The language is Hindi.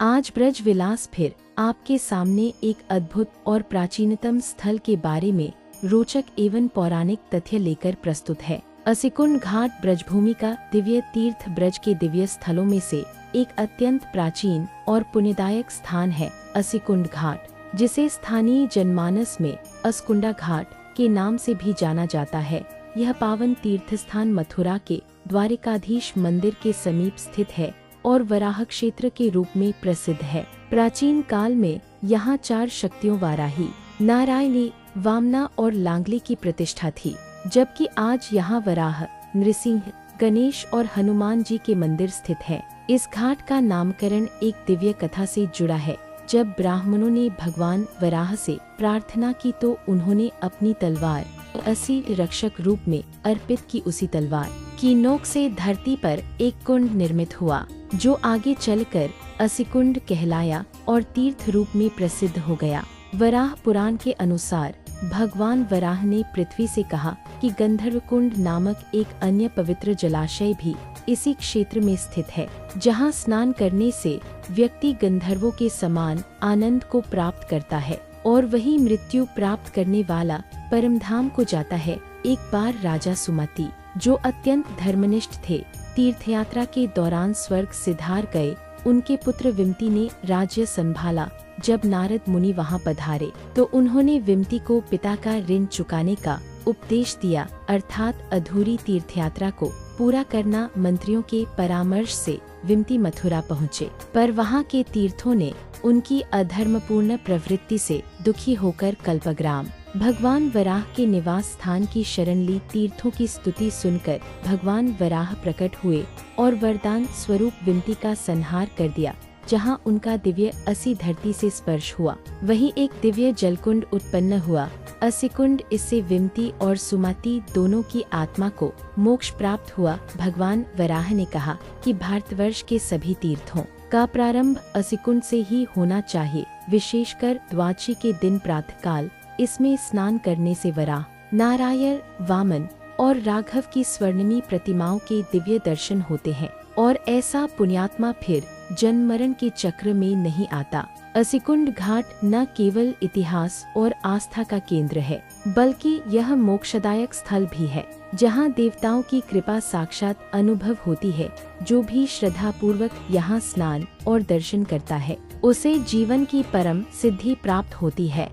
आज ब्रज विलास फिर आपके सामने एक अद्भुत और प्राचीनतम स्थल के बारे में रोचक एवं पौराणिक तथ्य लेकर प्रस्तुत है। असिकुंड घाट ब्रजभूमि का दिव्य तीर्थ ब्रज के दिव्य स्थलों में से एक अत्यंत प्राचीन और पुण्यदायक स्थान है। असिकुंड घाट, जिसे स्थानीय जनमानस में अस्कुंडा घाट के नाम से भी जाना जाता है, यह पावन तीर्थ स्थान मथुरा के द्वारिकाधीश मंदिर के समीप स्थित है और वराह क्षेत्र के रूप में प्रसिद्ध है। प्राचीन काल में यहाँ 4 शक्तियों वाराही, नारायणी, वामना और लांगली की प्रतिष्ठा थी, जबकि आज यहाँ वराह, नृसिंह, गणेश और हनुमान जी के मंदिर स्थित हैं। इस घाट का नामकरण एक दिव्य कथा से जुड़ा है। जब ब्राह्मणों ने भगवान वराह से प्रार्थना की तो उन्होंने अपनी तलवार असी रक्षक रूप में अर्पित की। उसी तलवार की नोक से धरती पर एक कुंड निर्मित हुआ, जो आगे चलकर असिकुंड कहलाया और तीर्थ रूप में प्रसिद्ध हो गया। वराह पुराण के अनुसार भगवान वराह ने पृथ्वी से कहा कि गंधर्व कुंड नामक एक अन्य पवित्र जलाशय भी इसी क्षेत्र में स्थित है, जहां स्नान करने से व्यक्ति गंधर्वों के समान आनंद को प्राप्त करता है और वही मृत्यु प्राप्त करने वाला परमधाम को जाता है। एक बार राजा सुमति, जो अत्यंत धर्मनिष्ठ थे, तीर्थयात्रा के दौरान स्वर्ग सिधार गए। उनके पुत्र विमति ने राज्य संभाला। जब नारद मुनि वहां पधारे तो उन्होंने विमति को पिता का ऋण चुकाने का उपदेश दिया, अर्थात अधूरी तीर्थयात्रा को पूरा करना। मंत्रियों के परामर्श से विमति मथुरा पहुँचे, पर वहां के तीर्थों ने उनकी अधर्मपूर्ण प्रवृत्ति से दुखी होकर कल्पग्राम भगवान वराह के निवास स्थान की शरण ली। तीर्थों की स्तुति सुनकर भगवान वराह प्रकट हुए और वरदान स्वरूप विमति का संहार कर दिया। जहां उनका दिव्य असी धरती से स्पर्श हुआ, वहीं एक दिव्य जलकुंड उत्पन्न हुआ, असिकुंड। इससे विमति और सुमति दोनों की आत्मा को मोक्ष प्राप्त हुआ। भगवान वराह ने कहा कि भारतवर्ष के सभी तीर्थों का प्रारंभ असिकुंड से ही होना चाहिए, विशेषकर द्वादशी के दिन प्रातःकाल। इसमें स्नान करने से वराह, नारायण, वामन और राघव की स्वर्णिमी प्रतिमाओं के दिव्य दर्शन होते हैं और ऐसा पुण्यात्मा फिर जन्म मरण के चक्र में नहीं आता। असिकुंड घाट न केवल इतिहास और आस्था का केंद्र है, बल्कि यह मोक्षदायक स्थल भी है, जहां देवताओं की कृपा साक्षात अनुभव होती है। जो भी श्रद्धा पूर्वक यहाँ स्नान और दर्शन करता है, उसे जीवन की परम सिद्धि प्राप्त होती है।